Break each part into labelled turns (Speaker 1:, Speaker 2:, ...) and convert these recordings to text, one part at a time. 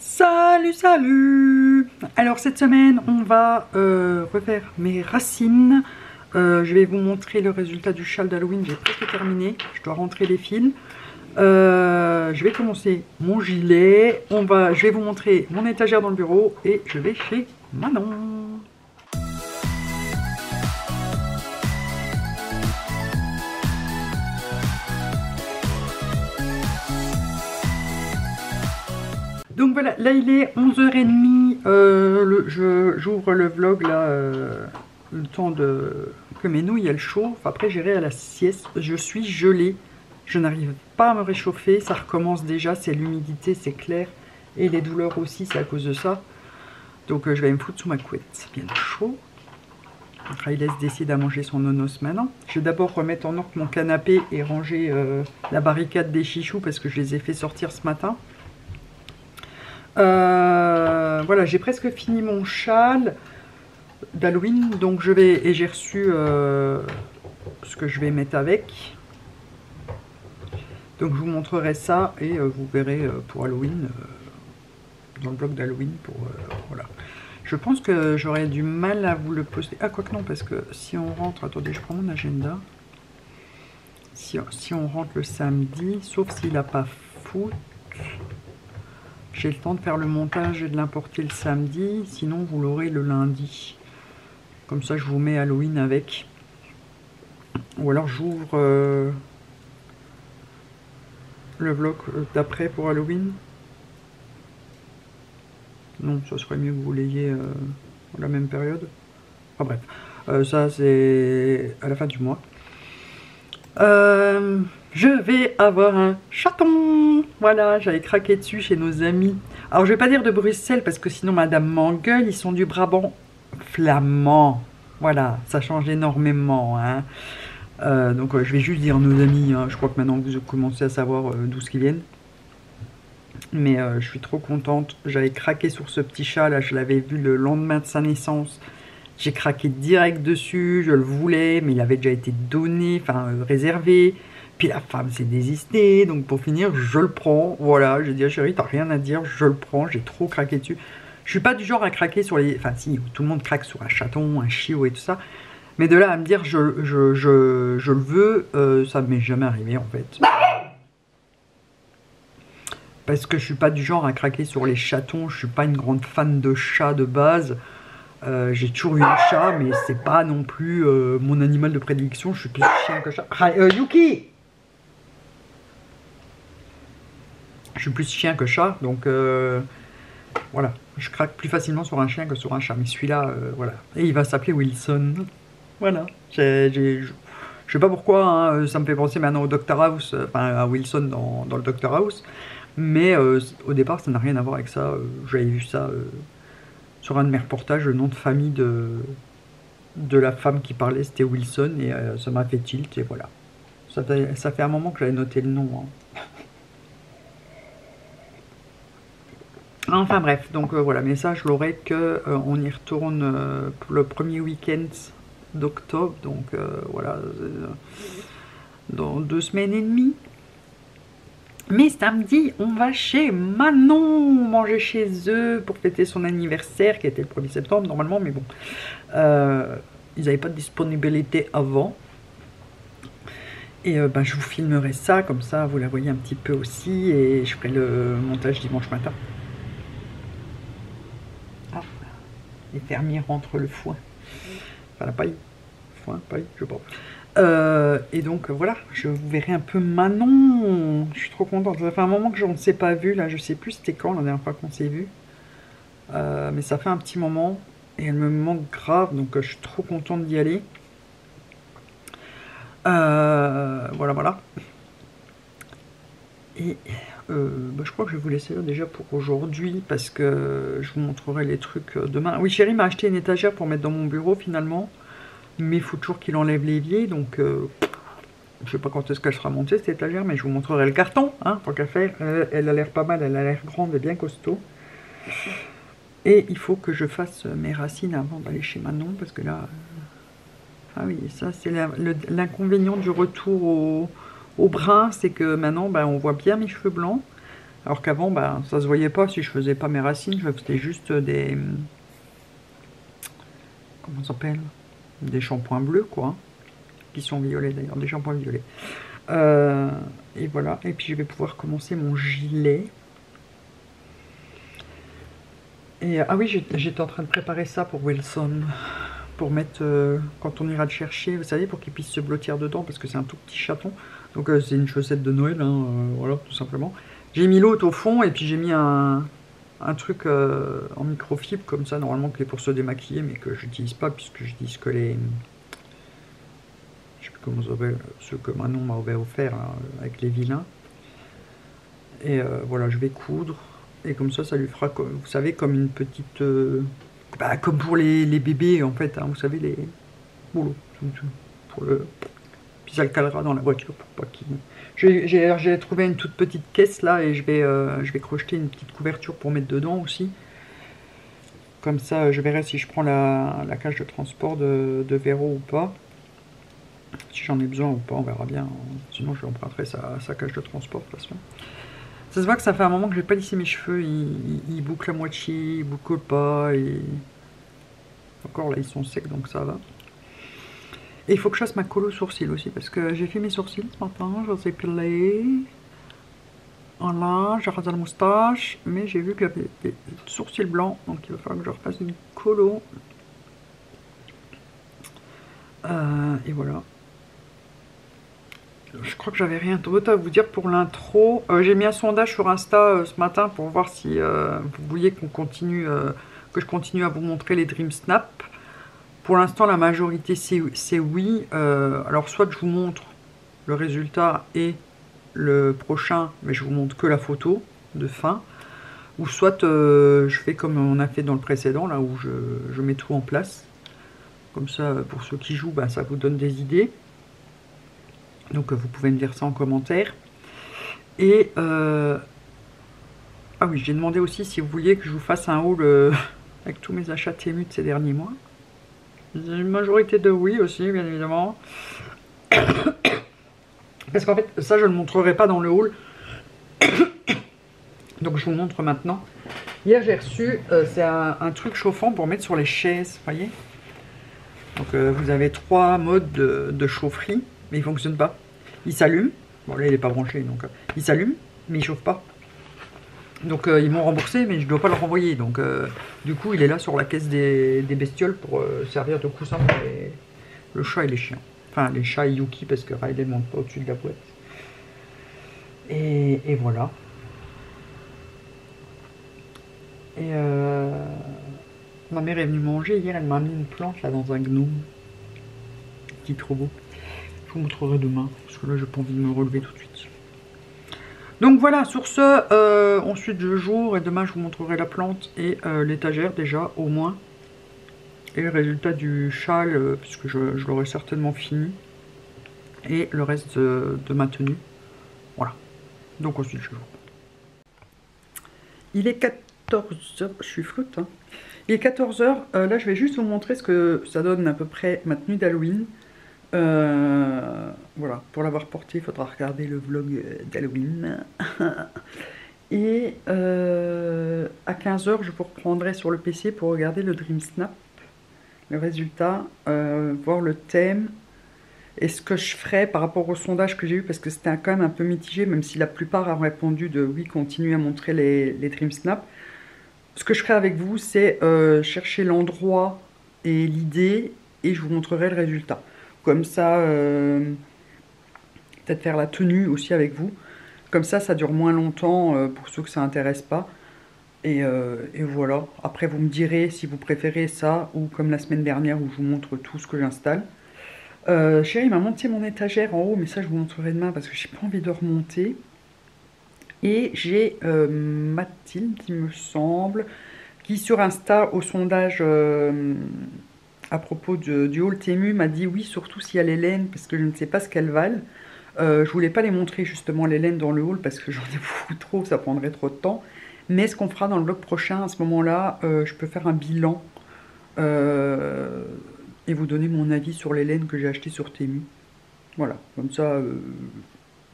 Speaker 1: Salut, salut! Alors cette semaine, on va refaire mes racines. Je vais vous montrer le résultat du châle d'Halloween. J'ai presque terminé. Je dois rentrer les fils. Je vais commencer mon gilet. Je vais vous montrer mon étagère dans le bureau et je vais chez Manon. Donc voilà, là il est 11h30, j'ouvre le vlog là, le temps que mes nouilles elles chauffent, après j'irai à la sieste, je suis gelée, je n'arrive pas à me réchauffer, ça recommence déjà, c'est l'humidité, c'est clair, et les douleurs aussi, c'est à cause de ça. Donc je vais me foutre sous ma couette, c'est bien chaud. Riley décide à manger son nonos maintenant. Je vais d'abord remettre en ordre mon canapé et ranger la barricade des chichous parce que je les ai fait sortir ce matin. Voilà, j'ai presque fini mon châle d'Halloween, donc j'ai reçu ce que je vais mettre avec. Donc je vous montrerai ça et vous verrez pour Halloween, dans le blog d'Halloween, voilà. Je pense que j'aurais du mal à vous le poster. Ah, quoique non, parce que si on rentre, attendez, je prends mon agenda. Si on rentre le samedi, sauf s'il n'a pas foot, j'ai le temps de faire le montage et de l'importer le samedi, sinon vous l'aurez le lundi. Comme ça je vous mets Halloween avec. Ou alors j'ouvre le vlog d'après pour Halloween. Non, ça serait mieux que vous l'ayez à la même période. Enfin bref, ça c'est à la fin du mois. Je vais avoir un chaton. Voilà, j'avais craqué dessus chez nos amis. Alors je vais pas dire de Bruxelles parce que sinon madame m'engueule. Ils sont du Brabant flamand. Voilà, ça change énormément, hein. Donc je vais juste dire nos amis, hein. Je crois que maintenant vous commencez à savoir d'où ce qu'ils viennent. Mais je suis trop contente. J'avais craqué sur ce petit chat là. Je l'avais vu le lendemain de sa naissance. J'ai craqué direct dessus, je le voulais, mais il avait déjà été donné, enfin réservé. Puis la femme s'est désistée, donc pour finir, je le prends. Voilà, j'ai dit à chérie, t'as rien à dire, je le prends, j'ai trop craqué dessus. Je suis pas du genre à craquer sur les... Enfin si, tout le monde craque sur un chaton, un chiot et tout ça. Mais de là à me dire, je le veux, ça ne m'est jamais arrivé en fait. Parce que je suis pas du genre à craquer sur les chatons, je suis pas une grande fan de chats de base. J'ai toujours eu un chat, mais c'est pas non plus mon animal de prédilection. Je suis plus chien que chat. Yuki! Je suis plus chien que chat, donc voilà. Je craque plus facilement sur un chien que sur un chat. Mais celui-là, voilà. Et il va s'appeler Wilson. Voilà. Je sais pas pourquoi, hein, ça me fait penser maintenant au Dr House, enfin à Wilson dans le Dr House. Mais au départ, ça n'a rien à voir avec ça. J'avais vu ça... sur un de mes reportages, le nom de famille de la femme qui parlait, c'était Wilson, et ça m'a fait tilt, et voilà. Ça fait un moment que j'avais noté le nom. Hein. Enfin bref, donc voilà, mais ça je l'aurai que on y retourne pour le premier week-end d'octobre, donc voilà, dans 2 semaines et demie. Mais samedi, on va chez Manon, manger chez eux pour fêter son anniversaire qui était le 1er septembre normalement, mais bon, ils n'avaient pas de disponibilité avant. Et ben, je vous filmerai ça, comme ça vous la voyez un petit peu aussi, et je ferai le montage dimanche matin. Ah, les fermiers rentrent le foin, enfin la paille, foin, paille, je sais pas. Et donc voilà, je vous verrai un peu Manon. Je suis trop contente. Ça fait un moment que je ne s'est pas vu. Là, je sais plus c'était quand la dernière fois qu'on s'est vu. Mais ça fait un petit moment. Et elle me manque grave. Donc je suis trop contente d'y aller. Voilà, voilà. Et bah, je crois que je vais vous laisser là déjà pour aujourd'hui. Parce que je vous montrerai les trucs demain. Oui, chérie m'a acheté une étagère pour mettre dans mon bureau finalement. Mais il faut toujours qu'il enlève l'évier, donc je sais pas quand est-ce qu'elle sera montée cette étagère, mais je vous montrerai le carton, hein, tant qu'à faire. Elle a l'air pas mal, elle a l'air grande et bien costaud. Et il faut que je fasse mes racines avant d'aller chez Manon, parce que là... ah oui, ça c'est l'inconvénient du retour au brun, c'est que maintenant ben, on voit bien mes cheveux blancs. Alors qu'avant, bah, ça se voyait pas si je faisais pas mes racines, je faisais juste des... Comment ça s'appelle? Des shampoings bleus, quoi. Qui sont violets d'ailleurs, des shampoings violets. Et voilà, et puis je vais pouvoir commencer mon gilet. Et ah oui, j'étais en train de préparer ça pour Wilson. Pour mettre, quand on ira le chercher, vous savez, pour qu'il puisse se blottir dedans, parce que c'est un tout petit chaton. Donc c'est une chaussette de Noël, hein, voilà, tout simplement. J'ai mis l'autre au fond, et puis j'ai mis un truc en microfibre, comme ça, normalement, qui est pour se démaquiller, mais que j'utilise pas, puisque j'utilise que les... Je sais plus comment ça s'appelle, ceux que Manon m'a offert, hein, avec les vilains. Et voilà, je vais coudre, et comme ça lui fera, vous savez, comme une petite... bah, comme pour les bébés, en fait, hein, vous savez, les boulots. Pour le... Puis ça le calera dans la voiture pour pas qu'il... J'ai trouvé une toute petite caisse là et je vais crocheter une petite couverture pour mettre dedans aussi. Comme ça, je verrai si je prends la cage de transport de Véro ou pas. Si j'en ai besoin ou pas, on verra bien. Sinon, je lui emprunterai sa cage de transport de toute façon. Ça se voit que ça fait un moment que j'ai pas lissé mes cheveux. Ils bouclent à moitié, ils bouclent pas. Et... Encore là, ils sont secs donc ça va. Et il faut que je fasse ma colo sourcils aussi, parce que j'ai fait mes sourcils ce matin, je les ai épilés. Voilà, j'ai rasé la moustache, mais j'ai vu qu'il y avait des sourcils blancs, donc il va falloir que je refasse une colo. Et voilà. Je crois que j'avais rien d'autre à vous dire pour l'intro. J'ai mis un sondage sur Insta ce matin pour voir si vous vouliez qu'on continue, que je continue à vous montrer les Dream Snap. Pour l'instant, la majorité, c'est oui. Alors, soit je vous montre le résultat et le prochain, mais je vous montre que la photo de fin. Ou soit je fais comme on a fait dans le précédent, là où je mets tout en place. Comme ça, pour ceux qui jouent, bah, ça vous donne des idées. Donc, vous pouvez me dire ça en commentaire. Et, ah oui, j'ai demandé aussi si vous vouliez que je vous fasse un haul avec tous mes achats Temu de ces derniers mois. Une majorité de oui aussi, bien évidemment. Parce qu'en fait, ça, je ne le montrerai pas dans le haul. Donc, je vous montre maintenant. Hier, j'ai reçu, c'est un truc chauffant pour mettre sur les chaises, vous voyez. Donc, vous avez 3 modes de chaufferie, mais il ne fonctionne pas. Il s'allume. Bon, là, il n'est pas branché, donc il s'allume, mais il ne chauffe pas. Donc ils m'ont remboursé, mais je ne dois pas le renvoyer. Donc du coup, il est là sur la caisse des bestioles pour servir de coussin pour le chat et les chiens. Enfin, les chats et Yuki, parce que Riley ne monte pas au-dessus de la boîte. Et voilà. Et ma mère est venue manger. Hier, elle m'a mis une plante là dans un gnome. Qui est trop beau. Je vous montrerai demain, parce que là, j'ai pas envie de me relever tout de suite. Donc voilà, sur ce, ensuite je jour et demain je vous montrerai la plante et l'étagère déjà, au moins. Et le résultat du châle, puisque je l'aurai certainement fini. Et le reste de ma tenue. Voilà. Donc ensuite je joue. Il est 14h, je suis flotte, hein. Il est 14h, là je vais juste vous montrer ce que ça donne à peu près ma tenue d'Halloween. Voilà, pour l'avoir porté, il faudra regarder le vlog d'Halloween. Et à 15h, je vous reprendrai sur le PC pour regarder le Dream Snap, le résultat, voir le thème et ce que je ferai par rapport au sondage que j'ai eu, parce que c'était quand même un peu mitigé, même si la plupart ont répondu de oui, continuez à montrer les Dream Snap. Ce que je ferai avec vous, c'est chercher l'endroit et l'idée, et je vous montrerai le résultat. Comme ça, peut-être faire la tenue aussi avec vous. Comme ça dure moins longtemps pour ceux que ça intéresse pas. Et voilà. Après, vous me direz si vous préférez ça ou comme la semaine dernière où je vous montre tout ce que j'installe. Chérie m'a monté mon étagère en haut, mais ça je vous montrerai demain parce que j'ai pas envie de remonter. Et j'ai Mathilde, il me semble, qui sur Insta, au sondage à propos du haul Temu, m'a dit oui, surtout s'il y a les laines, parce que je ne sais pas ce qu'elles valent. Je voulais pas les montrer justement les laines dans le haul, parce que j'en ai beaucoup trop, ça prendrait trop de temps. Mais ce qu'on fera dans le vlog prochain, à ce moment-là, je peux faire un bilan et vous donner mon avis sur les laines que j'ai achetées sur Temu. Voilà, comme ça,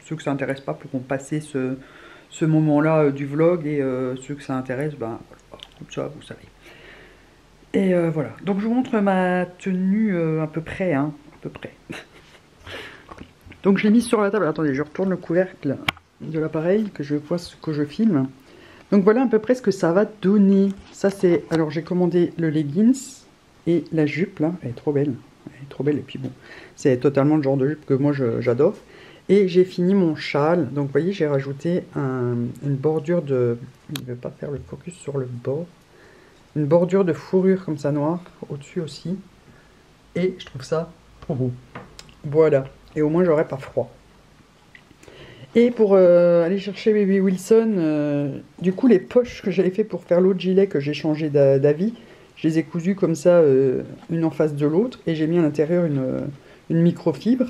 Speaker 1: ceux que ça n'intéresse pas pourront passer ce ce moment-là du vlog et ceux que ça intéresse, ben voilà, comme ça vous savez. Et voilà, donc je vous montre ma tenue à peu près, hein, à peu près. Donc je l'ai mise sur la table, attendez, je retourne le couvercle de l'appareil, que je vois ce que je filme. Donc voilà à peu près ce que ça va donner. Ça c'est, alors j'ai commandé le leggings et la jupe là, elle est trop belle. Elle est trop belle et puis bon, c'est totalement le genre de jupe que moi j'adore. Et j'ai fini mon châle, donc vous voyez j'ai rajouté une bordure de, il ne veut pas faire le focus sur le bord. Une bordure de fourrure comme ça noire, au-dessus aussi. Et je trouve ça trop beau. Voilà, et au moins j'aurai pas froid. Et pour aller chercher Baby Wilson, du coup les poches que j'avais fait pour faire l'autre gilet que j'ai changé d'avis, je les ai cousues comme ça, une en face de l'autre, et j'ai mis à l'intérieur une microfibre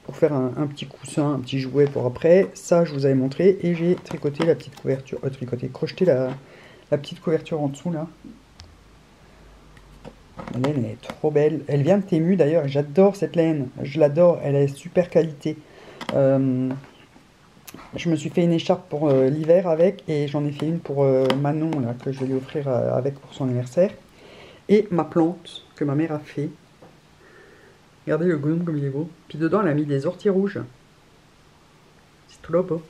Speaker 1: pour faire un petit coussin, un petit jouet pour après. Ça je vous avais montré, et j'ai tricoté la petite couverture, crocheté la petite couverture en dessous là. La laine elle est trop belle, elle vient de Temu d'ailleurs, j'adore cette laine, je l'adore, elle est super qualité. Je me suis fait une écharpe pour l'hiver avec, et j'en ai fait une pour Manon là, que je vais lui offrir avec pour son anniversaire. Et ma plante que ma mère a fait. Regardez le gnome comme il est beau. Puis dedans elle a mis des orties rouges. C'est tout là beau.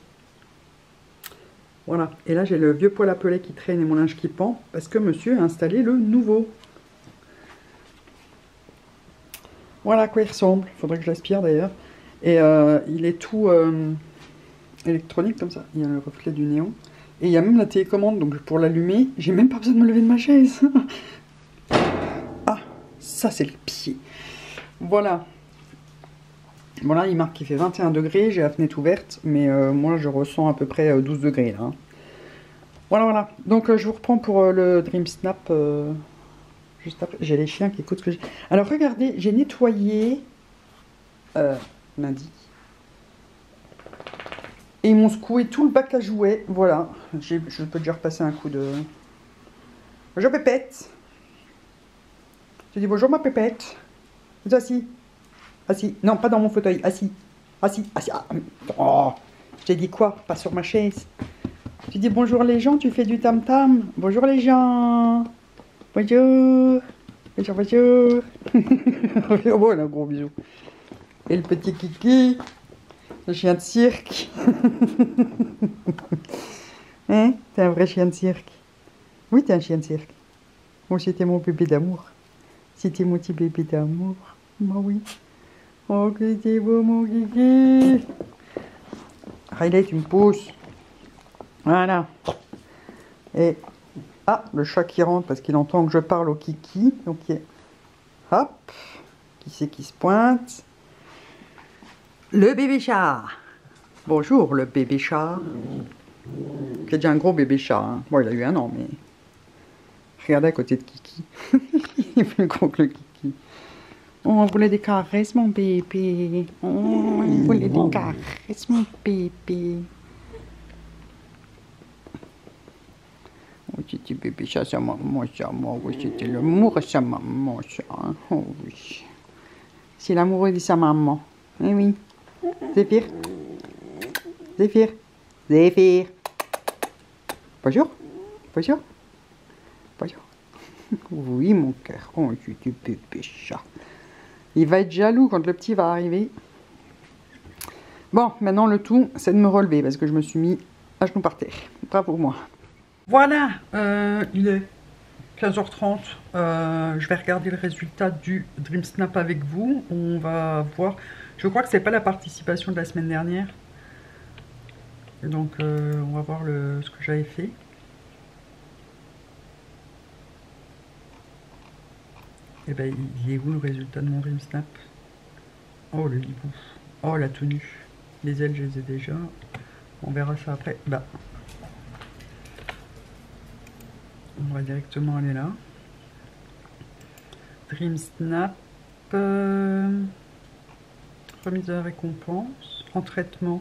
Speaker 1: Voilà, et là j'ai le vieux poêle à pelet qui traîne et mon linge qui pend, parce que monsieur a installé le nouveau. Voilà à quoi il ressemble, faudrait que je l'aspire d'ailleurs. Et il est tout électronique comme ça, il y a le reflet du néon. Et il y a même la télécommande, donc pour l'allumer, j'ai même pas besoin de me lever de ma chaise. Ah, ça c'est le pied. Voilà. Voilà, il marque qu'il fait 21 degrés, j'ai la fenêtre ouverte, mais moi je ressens à peu près 12 degrés là. Voilà, voilà. Donc je vous reprends pour le Dream Snap. Juste après, j'ai les chiens qui écoutent ce que j'ai. Alors regardez, j'ai nettoyé lundi. Et ils m'ont secoué tout le bac à jouets. Voilà, je peux déjà repasser un coup de... Bonjour Pépette. Je dis bonjour ma Pépette. Vous assis. Assis. Non, pas dans mon fauteuil. Assis. Assis. Assis. Ah. Oh. Je t'ai dit quoi? Pas sur ma chaise. Tu dis bonjour les gens, tu fais du tam-tam. Bonjour les gens. Bonjour. Bonjour, bonjour. Oh, un gros bisou. Et le petit Kiki. Le chien de cirque. Hein? T'es un vrai chien de cirque. Oui, t'es un chien de cirque. Moi, c'était mon bébé d'amour. C'était mon petit bébé d'amour. Bah oui. Oh, que t'es beau, mon Kiki. Riley, tu me pousses. Voilà. Et... Ah, le chat qui rentre parce qu'il entend que je parle au Kiki. Donc, hop. Qui c'est qui se pointe? Le bébé chat. Bonjour, le bébé chat. C'est déjà un gros bébé chat. Hein. Bon, il a eu 1 an, mais... Regardez à côté de Kiki. Il est plus gros que le Kiki. Oh, on voulait des caresses, mon bébé. Oh, on voulait des caresses, mon bébé. Oh, c'était bébé chat, ça maman, ça. Moi, oui, c'était l'amour de sa maman, ça. Oh, oui. C'est l'amoureux de sa maman. Eh oui. Zéphyr. Zéphyr. Zéphyr. Bonjour. Bonjour. Bonjour. Oui, mon cœur. Oh, tu bébé chat. Il va être jaloux quand le petit va arriver. Bon, maintenant le tout, c'est de me relever parce que je me suis mis à genoux par terre. Bravo moi. Voilà, il est 15h30. Je vais regarder le résultat du Dream Snap avec vous. On va voir. Je crois que c'est pas la participation de la semaine dernière. Donc, on va voir ce que j'avais fait. Et ben, il est où le résultat de mon Dream Snap? Oh, le hibou. Oh, la tenue. Les ailes, je les ai déjà. On verra ça après. Bah. On va directement aller là. Dream Snap. Remise de la récompense. En traitement.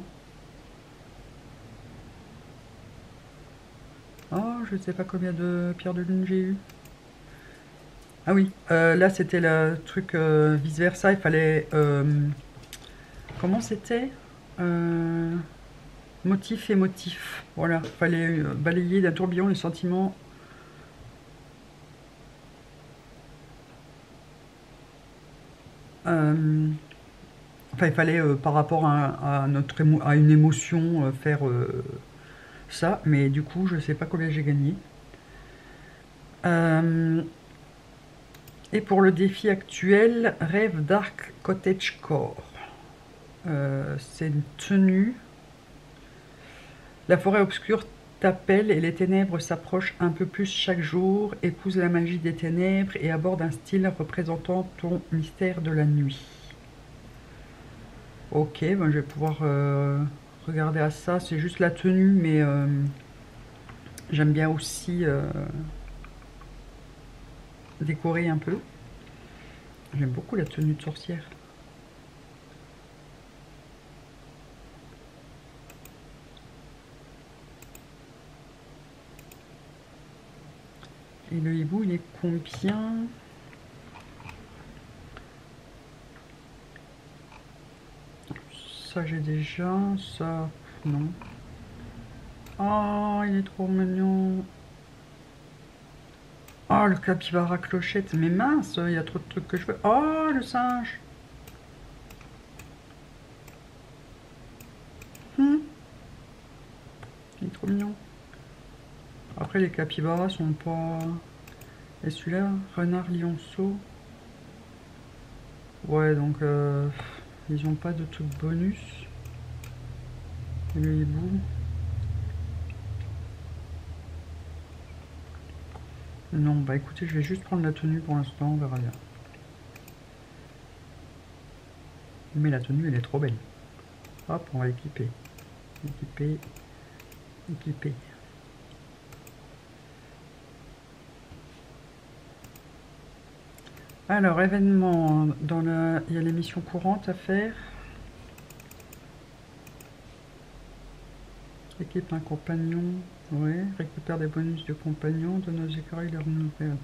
Speaker 1: Oh, je sais pas combien de pierres de lune j'ai eu. Ah oui, là c'était le truc vice versa, il fallait... comment c'était Motif et motif. Voilà, fallait balayer d'un tourbillon les sentiments. Enfin, il fallait, par rapport à à une émotion, faire ça. Mais du coup, je sais pas combien j'ai gagné. Euh, et pour le défi actuel, rêve Dark Cottagecore. C'est une tenue. La forêt obscure t'appelle et les ténèbres s'approchent un peu plus chaque jour. Épouse la magie des ténèbres et aborde un style représentant ton mystère de la nuit. Ok, ben je vais pouvoir regarder à ça. C'est juste la tenue, mais j'aime bien aussi décorer un peu. J'aime beaucoup la tenue de sorcière. Et le hibou, il est combien? Ça, j'ai déjà. Ça, non. Oh, il est trop mignon. Oh, le capybara clochette. Mais mince, il y a trop de trucs que je veux. Oh, le singe. Hum, il est trop mignon. Après, les capybaras sont pas... Et celui-là, renard lionceau. Ouais, donc ils ont pas de truc bonus. Et le hibou. Non, bah écoutez, je vais juste prendre la tenue pour l'instant, on verra bien. Mais la tenue, elle est trop belle. Hop, on va équiper. Équiper. Équiper. Alors, événement, il y a les missions courantes à faire. Équipe un compagnon. Ouais, récupère des bonus de compagnons, donne aux écureuils leur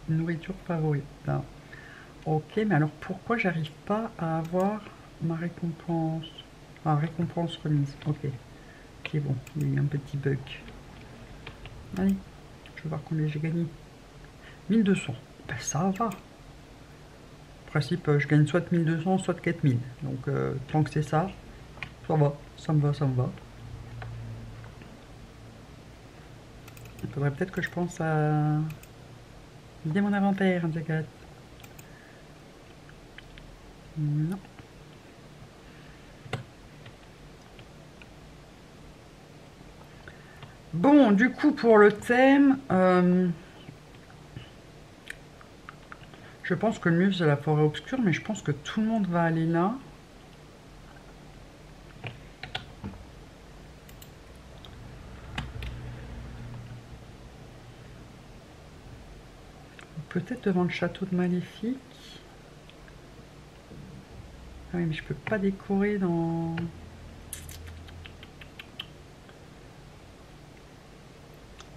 Speaker 1: nourriture favorite. Là. Ok, mais alors pourquoi j'arrive pas à avoir ma récompense? Ah, récompense remise. Ok. Ok, bon, il y a eu un petit bug. Allez, je vais voir combien j'ai gagné. 1200. Ben, ça va. En principe, je gagne soit 1200, soit 4000. Donc, tant que c'est ça, ça va. Ça me va, ça me va. Il faudrait peut-être que je pense à vider mon inventaire, Jagat. Non. Bon, du coup, pour le thème, je pense que le mieux, c'est la forêt obscure, mais je pense que tout le monde va aller là. Peut-être devant le château de Maléfique. Ah oui, mais je peux pas décorer dans...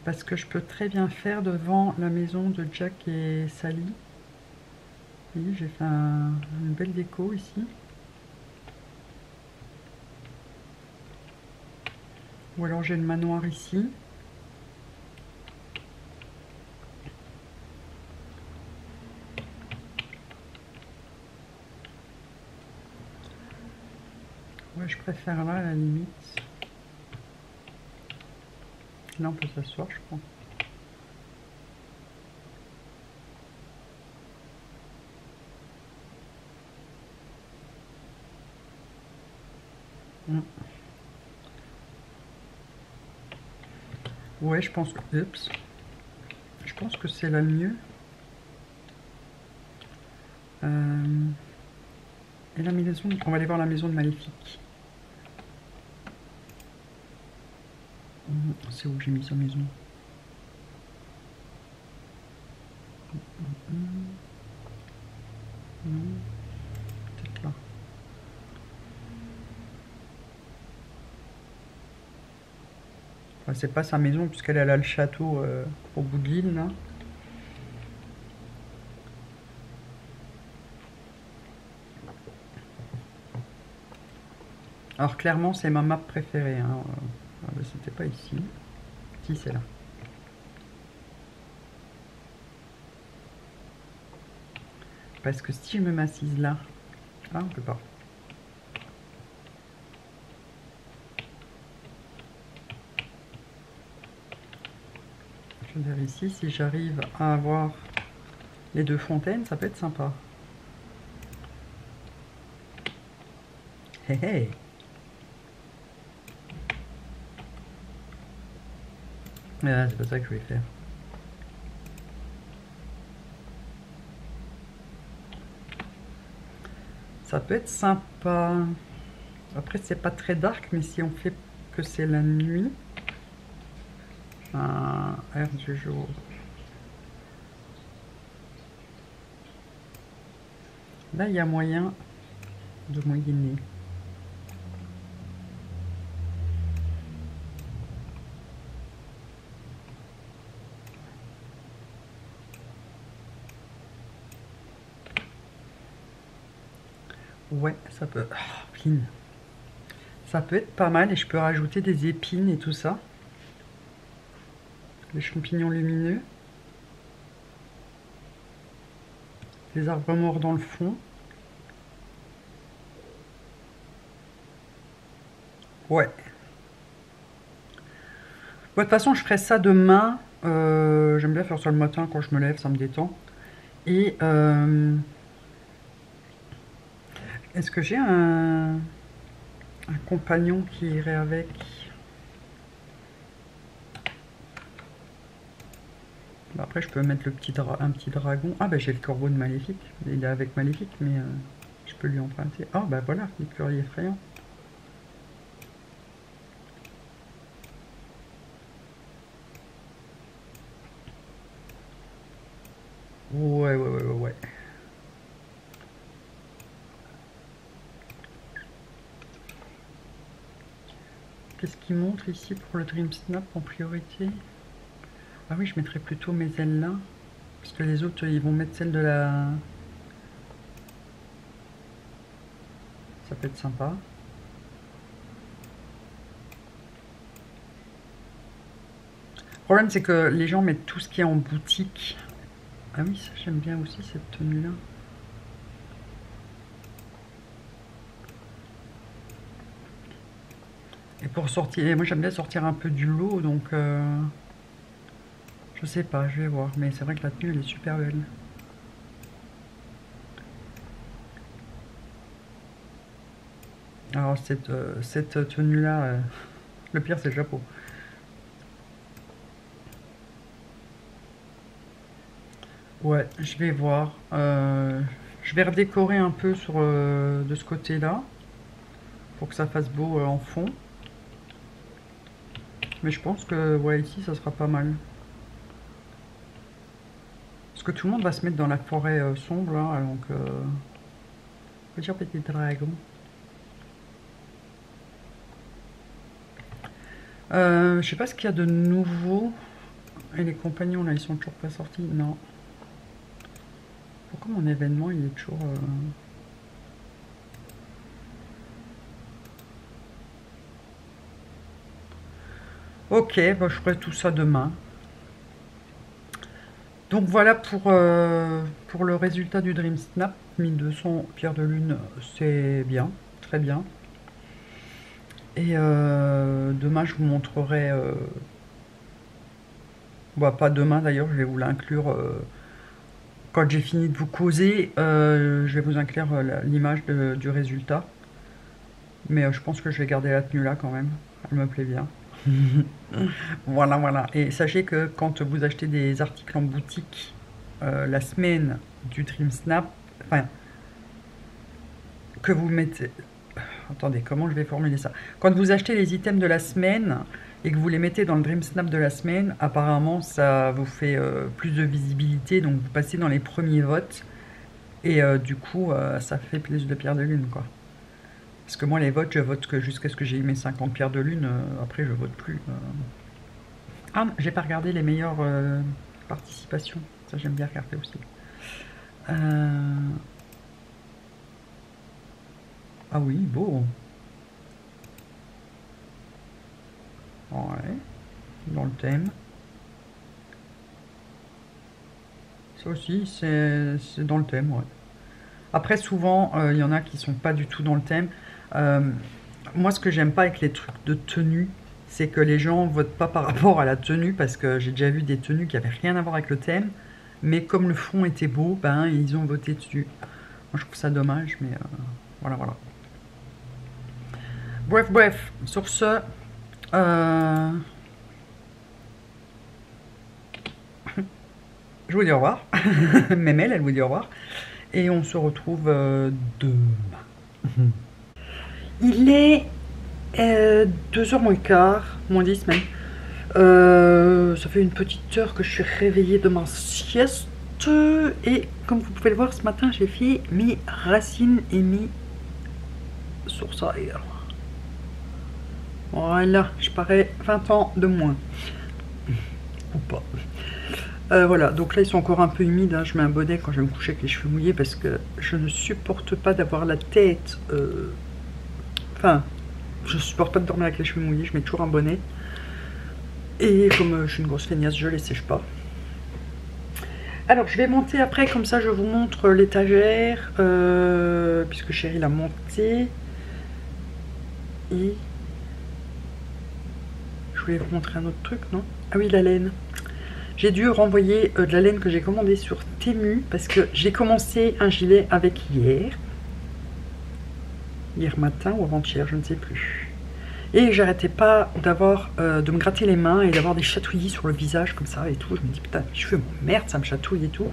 Speaker 1: Parce que je peux très bien faire devant la maison de Jack et Sally. Vous voyez, j'ai fait une belle déco ici. Ou alors j'ai le manoir ici. Ouais, je préfère là à la limite. Là on peut s'asseoir, je crois. Mm. Ouais, je pense que... Oups. Je pense que c'est là le mieux. Et la maison... On va aller voir la maison de Maléfique. C'est où que j'ai mis sa maison? Non, peut-être là. Enfin, c'est pas sa maison puisqu'elle est là le château au bout de l'île là. Alors clairement c'est ma map préférée. Hein. C'était pas ici. Si, c'est là. Parce que si je me m'assise là... Ah, on peut pas. Je veux dire ici, si j'arrive à avoir les deux fontaines, ça peut être sympa. Hé hé. Ah, c'est pas ça que je voulais faire. Ça peut être sympa. Après, c'est pas très dark, mais si on fait que c'est la nuit... Heure du jour. Là, il y a moyen de moyenner. Ouais, ça peut... Ah, pine. Ça peut être pas mal et je peux rajouter des épines et tout ça. Les champignons lumineux. Les arbres morts dans le fond. Ouais. De toute façon, je ferai ça demain. J'aime bien faire ça le matin quand je me lève, ça me détend. Et est-ce que j'ai un compagnon qui irait avec? Bah, après, je peux mettre un petit dragon. Ah, bah j'ai le corbeau de Maléfique. Il est avec Maléfique, mais je peux lui emprunter. Ah, bah voilà, l'écureuil effrayant. Ouais, ouais, ouais, ouais, ouais. Qu'est-ce qu'il montre ici pour le Dream Snap en priorité? Ah oui, je mettrais plutôt mes ailes là. Parce que les autres, ils vont mettre celle de la... Ça peut être sympa. Le problème, c'est que les gens mettent tout ce qui est en boutique. Ah oui, ça j'aime bien aussi cette tenue-là. Et pour sortir, moi j'aime bien sortir un peu du lot, donc je sais pas, je vais voir. Mais c'est vrai que la tenue elle est super belle. Alors cette tenue-là, le pire c'est le chapeau. Ouais, je vais voir. Je vais redécorer un peu sur de ce côté-là pour que ça fasse beau en fond. Mais je pense que ouais, ici ça sera pas mal. Parce que tout le monde va se mettre dans la forêt sombre là, donc petit dragon. Je sais pas ce qu'il y a de nouveau. Et les compagnons là, ils sont toujours pas sortis. Non. Pourquoi mon événement il est toujours... Ok, bah, je ferai tout ça demain. Donc voilà pour le résultat du Dream Snap. 1200 pierres de lune, c'est bien, très bien. Et demain je vous montrerai... bah, pas demain d'ailleurs, je vais vous l'inclure quand j'ai fini de vous causer. Je vais vous inclure l'image du résultat. Mais je pense que je vais garder la tenue là quand même. Elle me plaît bien. Voilà, voilà. Et sachez que quand vous achetez des articles en boutique la semaine du Dream Snap, enfin, que vous mettez... Attendez, comment je vais formuler ça? Quand vous achetez les items de la semaine et que vous les mettez dans le Dream Snap de la semaine, apparemment ça vous fait plus de visibilité, donc vous passez dans les premiers votes. Et du coup, ça fait plus de pierres de lune, quoi. Parce que moi, les votes, je vote que jusqu'à ce que j'ai eu mes 50 pierres de lune. Après, je vote plus. Ah, j'ai pas regardé les meilleures participations. Ça, j'aime bien regarder aussi. Ah oui, beau. Ouais, dans le thème. Ça aussi, c'est dans le thème, ouais. Après, souvent, il y en a qui sont pas du tout dans le thème. Moi, ce que j'aime pas avec les trucs de tenue, c'est que les gens votent pas par rapport à la tenue, parce que j'ai déjà vu des tenues qui avaient rien à voir avec le thème, mais comme le fond était beau, ben ils ont voté dessus. Moi, je trouve ça dommage, mais voilà, voilà. Bref, sur ce, je vous dis au revoir. Mémel, elle vous dit au revoir. Et on se retrouve demain. Il est 2h moins le quart, moins 10 même. Ça fait une petite heure que je suis réveillée de ma sieste. Et comme vous pouvez le voir, ce matin, j'ai fait mes racines et mes sourcils. Voilà, je parais 20 ans de moins. Ou pas. Voilà, donc là ils sont encore un peu humides, hein. Je mets un bonnet quand je vais me coucher avec les cheveux mouillés parce que je ne supporte pas d'avoir la tête... Enfin, je supporte pas de dormir avec les cheveux mouillés, je mets toujours un bonnet. Et comme je suis une grosse feignasse, je les sèche pas. Alors je vais monter après, comme ça je vous montre l'étagère, puisque Chérie l'a montée. Et... je voulais vous montrer un autre truc, non? Ah oui, la laine. J'ai dû renvoyer de la laine que j'ai commandée sur Temu parce que j'ai commencé un gilet avec hier matin ou avant-hier, je ne sais plus. Et j'arrêtais pas de me gratter les mains et d'avoir des chatouillis sur le visage comme ça et tout. Je me dis putain, je fais merde, ça me chatouille et tout.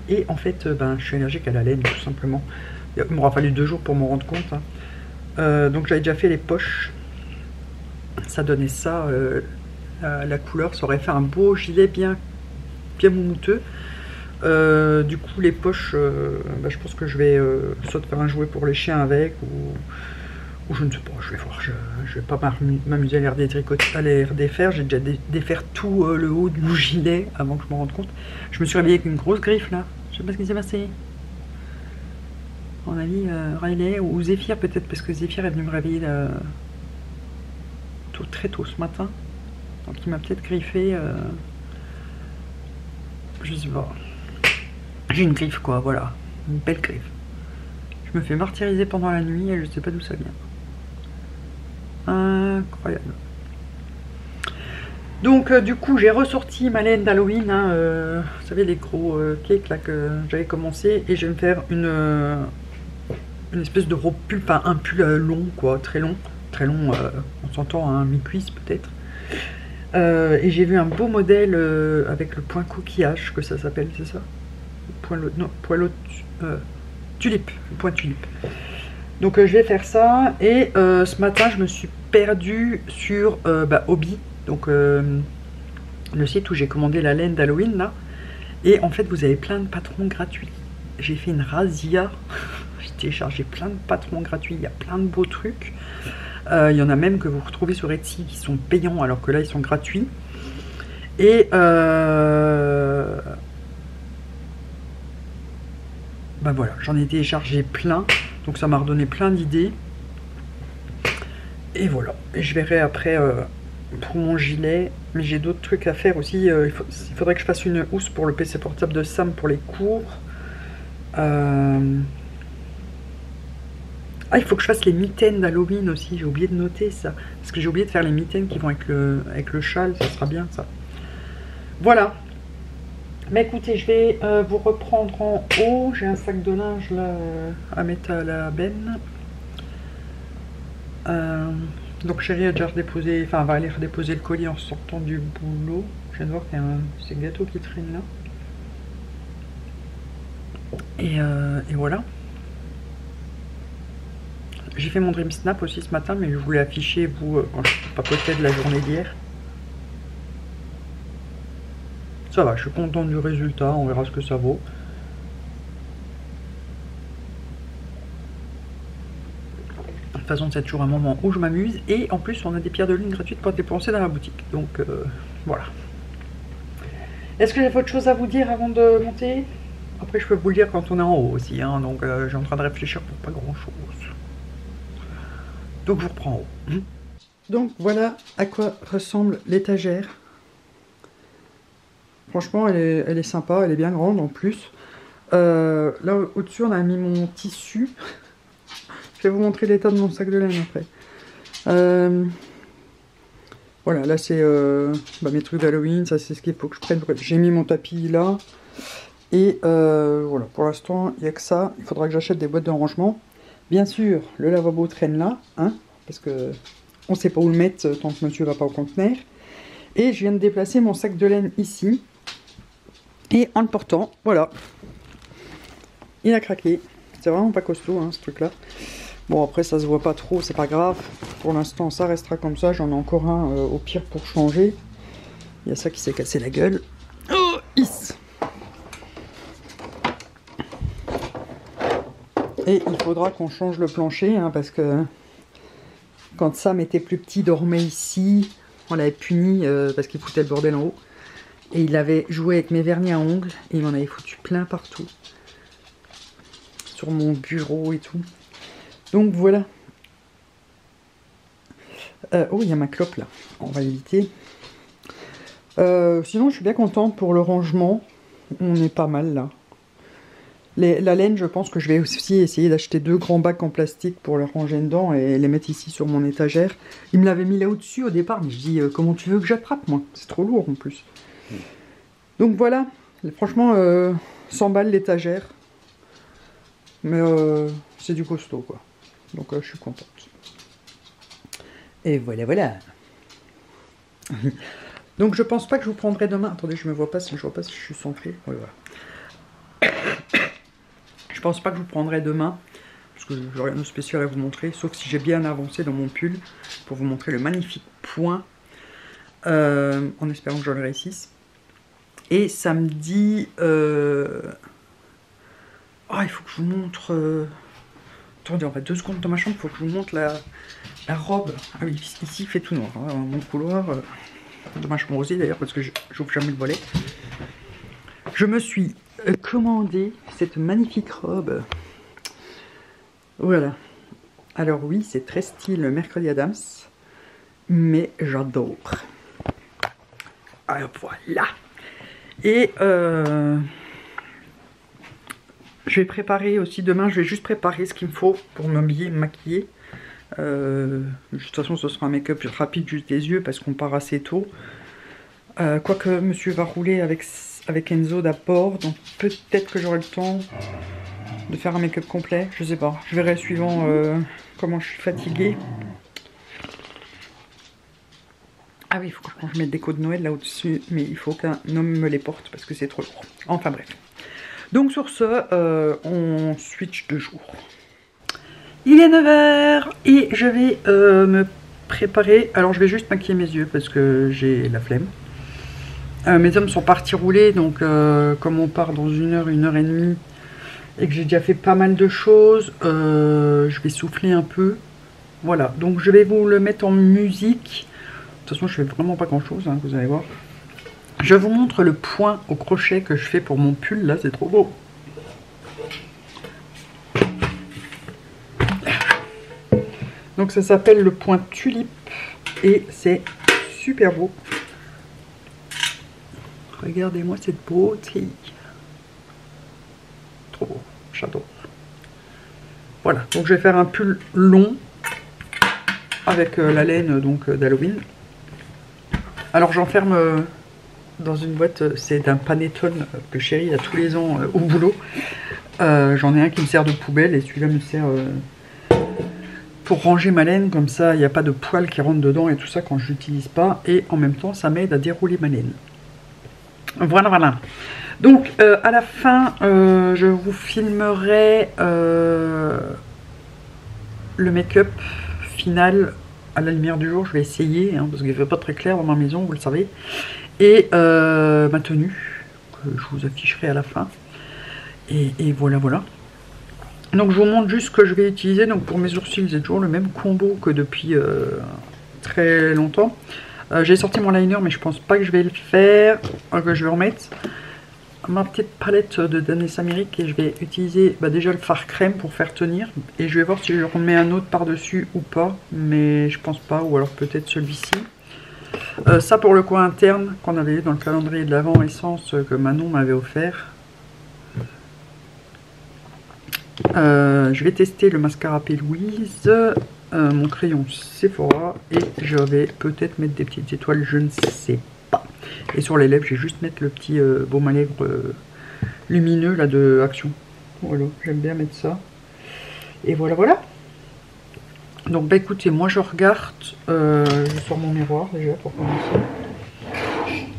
Speaker 1: Et en fait, ben, je suis allergique à la laine tout simplement. Il m'aura fallu 2 jours pour m'en rendre compte. Hein. Donc j'avais déjà fait les poches. Ça donnait ça, la couleur, ça aurait fait un beau gilet bien moumouteux. Du coup les poches, bah, je pense que je vais soit faire un jouet pour les chiens avec ou je ne sais pas, je vais voir, je vais pas m'amuser à les redéfaire. J'ai déjà défaire tout le haut du gilet avant que je me rende compte. Je me suis réveillée avec une grosse griffe là, je sais pas ce qui s'est passé. On a dit Riley ou Zéphyr peut-être, parce que Zéphyr est venu me réveiller très tôt ce matin, donc il m'a peut-être griffé. Je sais pas. J'ai une griffe quoi, voilà. Une belle griffe. Je me fais martyriser pendant la nuit et je sais pas d'où ça vient. Incroyable. Donc du coup j'ai ressorti ma laine d'Halloween. Hein, vous savez les gros cakes là que j'avais commencé. Et je vais me faire une espèce de gros pull, enfin un pull long quoi, très long. Très long, on s'entend à mi-cuisse peut-être. Et j'ai vu un beau modèle avec le point coquillage, que ça s'appelle, c'est ça? Tulipe, le point tulipe. Donc je vais faire ça. Et ce matin, je me suis perdue sur Hobby, donc le site où j'ai commandé la laine d'Halloween là. Et en fait, vous avez plein de patrons gratuits. J'ai fait une razzia. J'ai téléchargé plein de patrons gratuits. Il y a plein de beaux trucs. Il y en a même que vous retrouvez sur Etsy qui sont payants alors que là ils sont gratuits. Et ben voilà, j'en ai téléchargé plein, donc ça m'a redonné plein d'idées. Et voilà, et je verrai après pour mon gilet, mais j'ai d'autres trucs à faire aussi. Il faudrait que je fasse une housse pour le PC portable de Sam pour les cours. Ah, il faut que je fasse les mitaines d'Halloween aussi, j'ai oublié de noter ça. Parce que j'ai oublié de faire les mitaines qui vont avec le châle, ça sera bien ça. Voilà. Mais écoutez, je vais vous reprendre en haut. J'ai un sac de linge là à mettre à la benne. Donc Chérie a déjà redéposé, enfin va aller redéposer le colis en sortant du boulot. Je viens de voir qu'il y a ces gâteaux qui traînent là. Et voilà. J'ai fait mon Dream Snap aussi ce matin, mais je voulais afficher vous quand je papotais de la journée d'hier. Ça va, je suis content du résultat, on verra ce que ça vaut. De toute façon, c'est toujours un moment où je m'amuse. Et en plus, on a des pierres de lune gratuites pour dépenser dans la boutique. Donc voilà. Est-ce que j'ai autre chose à vous dire avant de monter? Après, je peux vous le dire quand on est en haut aussi. Hein, donc j'ai en train de réfléchir pour pas grand-chose. Donc je vous reprends en haut. Donc voilà à quoi ressemble l'étagère. Franchement, elle est sympa, elle est bien grande en plus. Là au-dessus, on a mis mon tissu. Je vais vous montrer l'état de mon sac de laine après. Voilà, là c'est mes trucs d'Halloween, ça c'est ce qu'il faut que je prenne. J'ai mis mon tapis là. Et voilà, pour l'instant, il n'y a que ça. Il faudra que j'achète des boîtes de rangement. Bien sûr, le lavabo traîne là, hein, parce que on ne sait pas où le mettre tant que monsieur ne va pas au conteneur. Et je viens de déplacer mon sac de laine ici. Et en le portant, voilà, il a craqué. C'est vraiment pas costaud, hein, ce truc-là. Bon, après, ça se voit pas trop, c'est pas grave. Pour l'instant, ça restera comme ça. J'en ai encore un au pire pour changer. Il y a ça qui s'est cassé la gueule. Oh, is. Et il faudra qu'on change le plancher, hein, parce que quand Sam était plus petit, dormait ici. On l'avait puni parce qu'il foutait le bordel en haut. Et il avait joué avec mes vernis à ongles. Et il m'en avait foutu plein partout. Sur mon bureau et tout. Donc voilà. Oh, il y a ma clope là. On va l'éviter. Sinon, je suis bien contente pour le rangement. On est pas mal là. La laine, je pense que je vais aussi essayer d'acheter 2 grands bacs en plastique pour les ranger dedans et les mettre ici sur mon étagère. Il me l'avait mis là au-dessus au départ, mais je dis comment tu veux que j'attrape moi? C'est trop lourd en plus. Donc voilà, franchement 100 balles l'étagère. Mais c'est du costaud quoi. Donc je suis contente. Et voilà, voilà. Donc je pense pas que je vous prendrai demain. Attendez, je vois pas si je suis centré. Ouais, voilà. Je pense pas que je vous prendrai demain, parce que j'ai rien de spécial à vous montrer, sauf si j'ai bien avancé dans mon pull, pour vous montrer le magnifique point, en espérant que je le réussisse. Et samedi, il faut que je vous montre... Attendez, on va 2 secondes dans ma chambre, il faut que je vous montre la robe. Ah oui, ici il fait tout noir, hein, mon couloir, dans ma chambre aussi d'ailleurs, parce que j'ouvre jamais le volet. Je me suis commandé cette magnifique robe. Voilà. Alors oui, c'est très style Mercredi Adams, mais j'adore. Alors voilà. Et je vais préparer aussi demain, je vais juste préparer ce qu'il me faut pour m'habiller, me maquiller. De toute façon, ce sera un make-up rapide juste des yeux parce qu'on part assez tôt. Quoique monsieur va rouler avec Enzo d'abord, donc peut-être que j'aurai le temps de faire un make-up complet, je sais pas. Je verrai suivant comment je suis fatiguée. Ah oui, il faut que je mette des codes de Noël là au-dessus, mais il faut qu'un homme me les porte parce que c'est trop lourd. Enfin bref. Donc sur ce, on switch de jour. Il est 9 h et je vais me préparer. Alors je vais juste maquiller mes yeux parce que j'ai la flemme. Mes hommes sont partis rouler, donc comme on part dans 1 heure, 1 heure et demie, et que j'ai déjà fait pas mal de choses, je vais souffler un peu. Voilà, donc je vais vous le mettre en musique. De toute façon, je fais vraiment pas grand chose, hein, vous allez voir. Je vous montre le point au crochet que je fais pour mon pull, là, c'est trop beau. Donc ça s'appelle le point tulipe, et c'est super beau. Regardez-moi cette beauté. Trop beau, j'adore. Voilà, donc je vais faire un pull long avec la laine donc d'Halloween. Alors j'enferme dans une boîte, c'est d'un panettone que chérie a tous les ans au boulot. J'en ai un qui me sert de poubelle et celui-là me sert pour ranger ma laine, comme ça il n'y a pas de poils qui rentrent dedans et tout ça quand je l'utilise pas. Et en même temps ça m'aide à dérouler ma laine. Voilà, voilà. Donc à la fin, je vous filmerai le make-up final à la lumière du jour. Je vais essayer, hein, parce qu'il ne fait pas très clair dans ma maison, vous le savez. Et ma tenue, que je vous afficherai à la fin. Et voilà, voilà. Donc je vous montre juste ce que je vais utiliser. Donc pour mes sourcils, c'est toujours le même combo que depuis très longtemps. J'ai sorti mon liner, mais je pense pas que je vais le faire, que je vais remettre. ma petite palette de Danessa Myrrhic et je vais utiliser déjà le fard crème pour faire tenir. Et je vais voir si je remets un autre par-dessus ou pas. Mais je pense pas, ou alors peut-être celui-ci. Ça pour le coin interne qu'on avait dans le calendrier de l'Avent essence que Manon m'avait offert. Je vais tester le mascara P. Louise, mon crayon Sephora et je vais peut-être mettre des petites étoiles, je ne sais pas. Et sur les lèvres, je vais juste mettre le petit baume à lèvres lumineux là de Action. Voilà, j'aime bien mettre ça. Et voilà, voilà. Donc bah écoutez, moi je regarde, je sors mon miroir déjà pour commencer.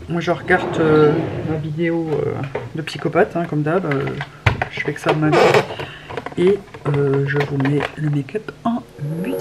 Speaker 1: Moi je regarde ma vidéo de psychopathe, hein, comme d'hab, je fais que ça de ma vie. Et je vous mets le make-up en musique.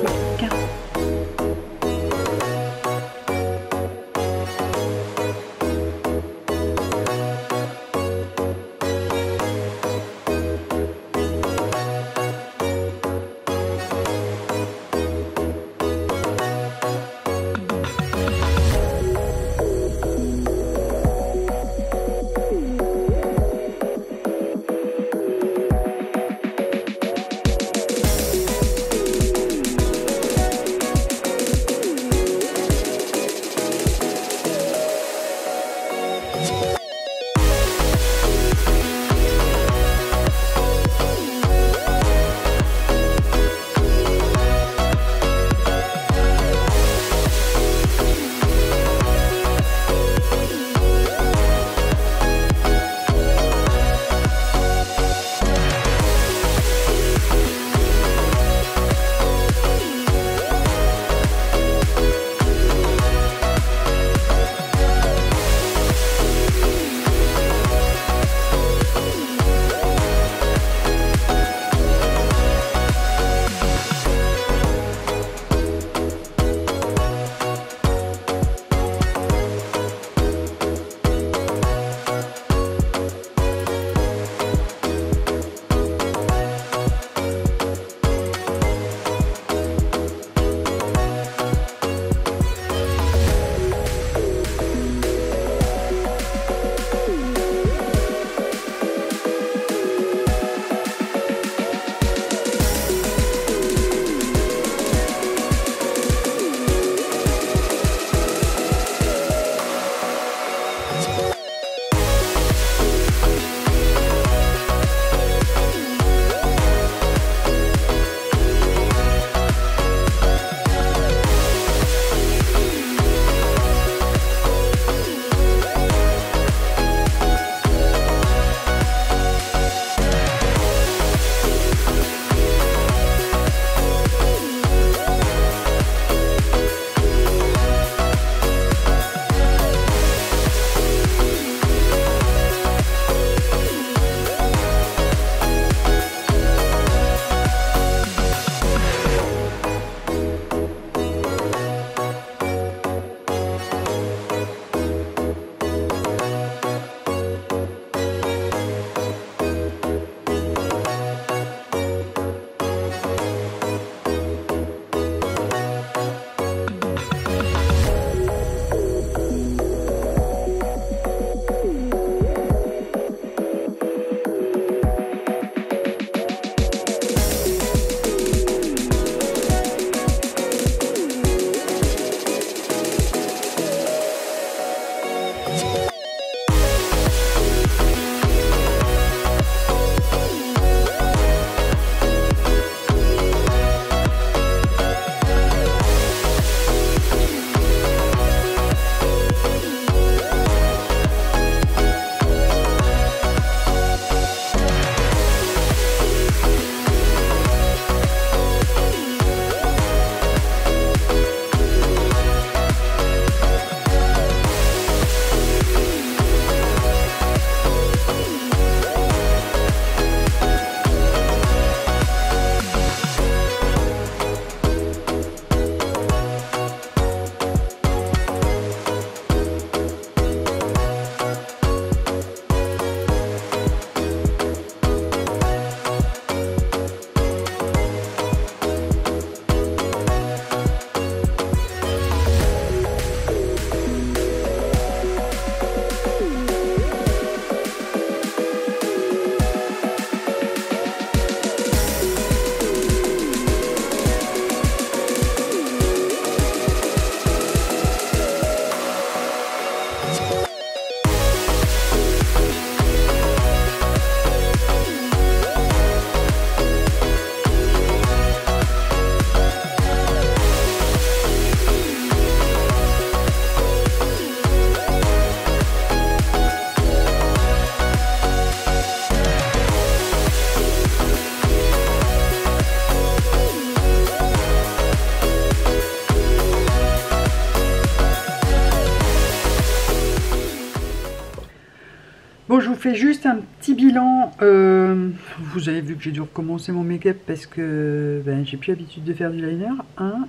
Speaker 1: fais juste un petit bilan. Vous avez vu que j'ai dû recommencer mon make-up parce que ben, j'ai plus l'habitude de faire du liner. Hein,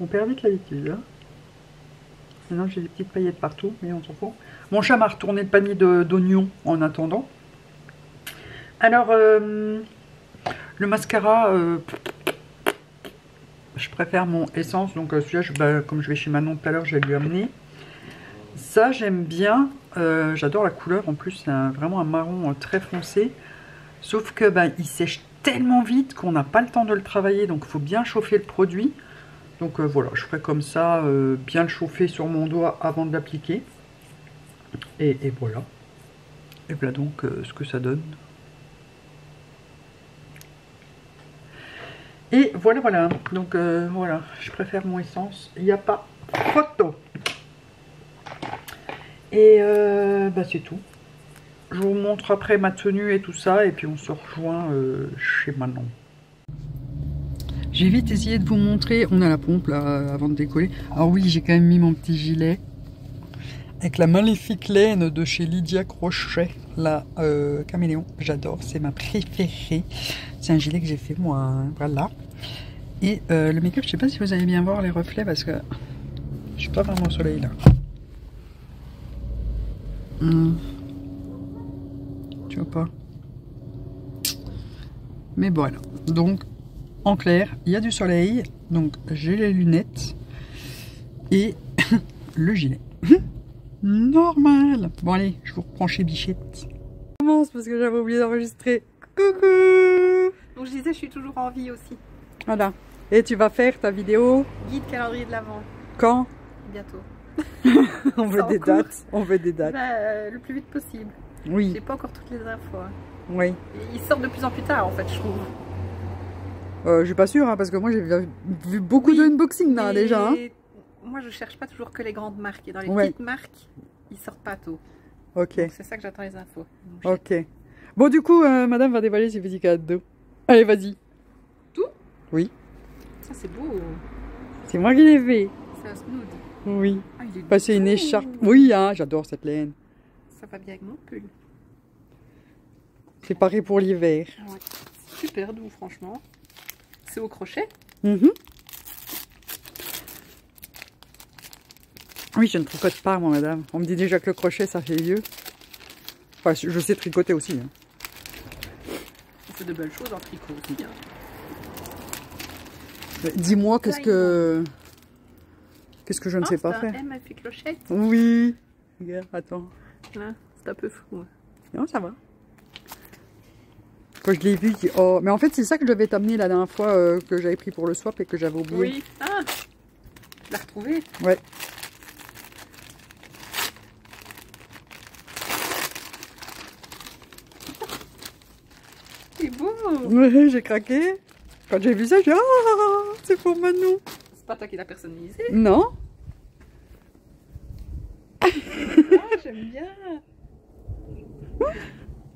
Speaker 1: on perd vite l'habitude. Hein. Maintenant j'ai des petites paillettes partout, mais on s'en fout. Mon chat m'a retourné le panier d'oignons en attendant. Alors, le mascara, je préfère mon Essence. Donc celui-là, comme je vais chez Manon tout à l'heure, je vais lui amener. Ça, j'aime bien. J'adore la couleur. En plus, c'est vraiment un marron très foncé. Sauf que il sèche tellement vite qu'on n'a pas le temps de le travailler. Donc, il faut bien chauffer le produit. Donc, voilà, je ferai comme ça, bien le chauffer sur mon doigt avant de l'appliquer. Et voilà. Et voilà donc ce que ça donne. Et voilà, voilà. Donc, voilà, je préfère mon Essence. Il n'y a pas photo. Et c'est tout. Je vous montre après ma tenue et tout ça. Et puis on se rejoint chez Manon. J'ai vite essayé de vous montrer. On a la pompe là avant de décoller. Alors oui, j'ai quand même mis mon petit gilet. Avec la maléfique laine de chez Lydia Crochet. La caméléon. J'adore. C'est ma préférée. C'est un gilet que j'ai fait moi. Hein, voilà. Et le make-up, je sais pas si vous allez bien voir les reflets parce que je suis pas vraiment au soleil là. Tu vois pas? Mais voilà. Donc, en clair, il y a du soleil. Donc, j'ai les lunettes. Et le gilet. Normal. Bon, allez, je vous reprends chez Bichette. Je commence parce que j'avais oublié d'enregistrer. Coucou!
Speaker 2: Donc, je disais, je suis toujours en vie aussi.
Speaker 1: Voilà. Et tu vas faire ta vidéo?
Speaker 2: Guide calendrier de l'Avent.
Speaker 1: Quand?
Speaker 2: Bientôt.
Speaker 1: On veut des dates. On veut des dates.
Speaker 2: Le plus vite possible.
Speaker 1: Oui.
Speaker 2: J'ai pas encore toutes les infos. Hein.
Speaker 1: Oui.
Speaker 2: Et ils sortent de plus en plus tard en fait, je trouve.
Speaker 1: Je suis pas sûre hein, parce que moi j'ai vu beaucoup de unboxing là déjà. Hein.
Speaker 2: Moi je cherche pas toujours que les grandes marques. Et dans les petites marques, ils sortent pas tôt.
Speaker 1: Ok.
Speaker 2: C'est ça que j'attends les infos.
Speaker 1: Ok. Bon du coup, madame va déballer ses petits cadeaux. Allez, vas-y.
Speaker 2: Tout?
Speaker 1: Oui.
Speaker 2: Ça c'est beau.
Speaker 1: C'est moi qui l'ai fait.
Speaker 2: C'est un snood.
Speaker 1: Oui.
Speaker 2: Ah,
Speaker 1: c'est une écharpe. Oui, hein, j'adore cette laine.
Speaker 2: Ça va bien avec mon pull.
Speaker 1: Préparé pour l'hiver.
Speaker 2: Ouais. Super doux, franchement. C'est au crochet.
Speaker 1: Oui, je ne tricote pas, moi, madame. On me dit déjà que le crochet, ça fait vieux. Enfin, je sais tricoter aussi. Hein.
Speaker 2: On fait de belles choses en tricot aussi. Hein.
Speaker 1: Dis-moi, qu'est-ce que je ne sais pas faire.
Speaker 2: M avec clochette.
Speaker 1: Oui. Regarde, attends.
Speaker 2: Là, c'est un peu fou.
Speaker 1: Non, ça va. Quand je l'ai vu, oh, mais en fait, c'est ça que je devais t'amener la dernière fois que j'avais pris pour le swap et que j'avais oublié.
Speaker 2: Oui. Ah, tu l'as retrouvé?
Speaker 1: Ouais.
Speaker 2: C'est beau.
Speaker 1: Ouais, j'ai craqué. Quand j'ai vu ça, j'ai dit ah, c'est pour Manon.
Speaker 2: C'est pas toi qui l'as personnalisé?
Speaker 1: Non.
Speaker 2: Ah, j'aime bien.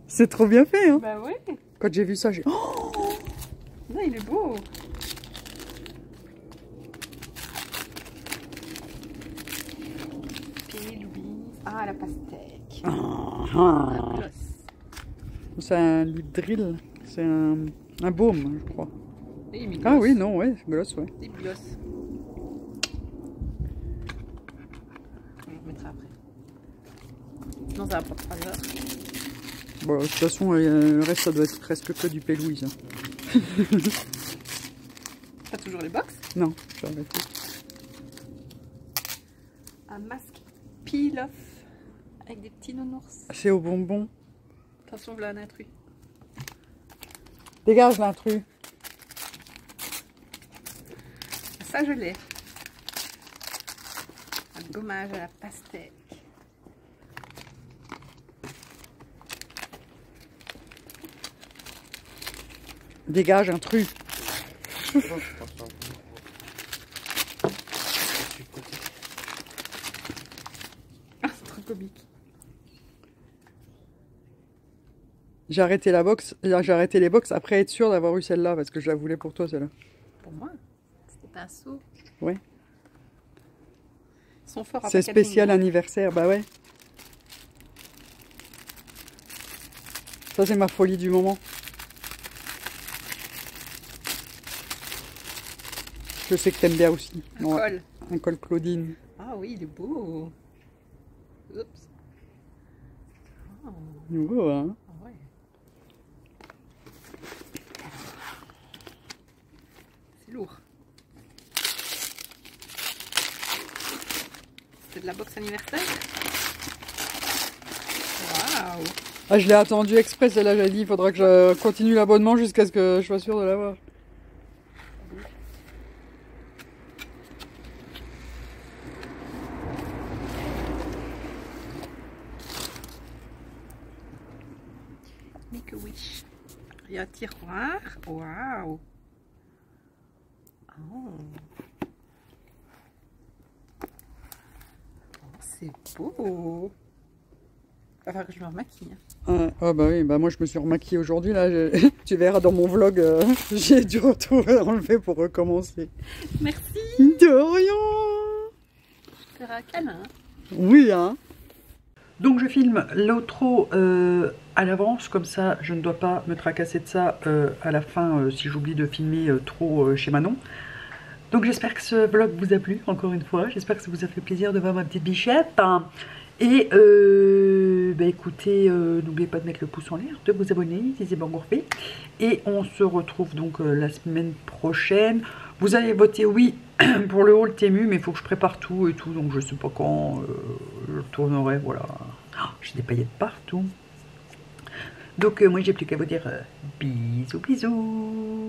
Speaker 1: C'est trop bien fait, hein.
Speaker 2: Bah ouais.
Speaker 1: Quand j'ai vu ça, j'ai oh,
Speaker 2: non, il est beau. Puis Louise. Ah, la pastèque.
Speaker 1: C'est un lip drill. C'est un baume, je crois.
Speaker 2: Ah
Speaker 1: oui, non, ouais, gloss, ouais.
Speaker 2: Des gloss. Je le remettrai après. Non, ça va pas faire l'heure.
Speaker 1: Bon, de toute façon, le reste, ça doit être presque que du Pélouise. Hein.
Speaker 2: T'as toujours les box?
Speaker 1: Non, j'ai arrêté.
Speaker 2: Un masque peel-off avec des petits nounours.
Speaker 1: C'est au bonbon.
Speaker 2: Attention, voilà un intrus.
Speaker 1: Dégage l'intrus.
Speaker 2: Ça, je l'ai. Un gommage à la pastèque.
Speaker 1: Dégage intrus.
Speaker 2: Ah, c'est trop comique.
Speaker 1: J'ai arrêté la box, j'ai arrêté les box après être sûr d'avoir eu celle-là parce que je la voulais pour toi celle-là.
Speaker 2: Pour moi, c'était pinceau.
Speaker 1: Ouais.
Speaker 2: Ils sont forts.
Speaker 1: C'est spécial anniversaire, bah ouais. Ça, c'est ma folie du moment. Je sais que t'aimes bien aussi.
Speaker 2: Un col.
Speaker 1: Un col Claudine.
Speaker 2: Ah oui, il est beau. Oups. Oh.
Speaker 1: Nouveau, hein?
Speaker 2: Ah ouais. C'est lourd. C'est de la box anniversaire. Waouh.
Speaker 1: Ah, je l'ai attendu exprès, celle-là, j'ai dit, il faudra que je continue l'abonnement jusqu'à ce que je sois sûre de l'avoir.
Speaker 2: Make a wish. Il y a un tiroir. Waouh. Oh. Oh, c'est beau. Il va falloir que je me remaquille.
Speaker 1: Ah bah oui, bah moi je me suis remaquillée aujourd'hui, là, tu verras dans mon vlog, j'ai dû retrouver enlever pour recommencer.
Speaker 2: Merci.
Speaker 1: De rien.
Speaker 2: Je te ferai un câlin.
Speaker 1: Oui, hein. Donc je filme l'outro à l'avance, comme ça je ne dois pas me tracasser de ça à la fin si j'oublie de filmer trop chez Manon. Donc j'espère que ce vlog vous a plu, encore une fois. J'espère que ça vous a fait plaisir de voir ma petite bichette. Et bah écoutez, n'oubliez pas de mettre le pouce en l'air, de vous abonner si c'est pas encore fait. Et on se retrouve donc la semaine prochaine. Vous allez voter oui pour le haul Temu, mais il faut que je prépare tout et tout. Donc je sais pas quand je tournerai, voilà. Oh, j'ai des paillettes partout. Donc moi j'ai plus qu'à vous dire bisous bisous.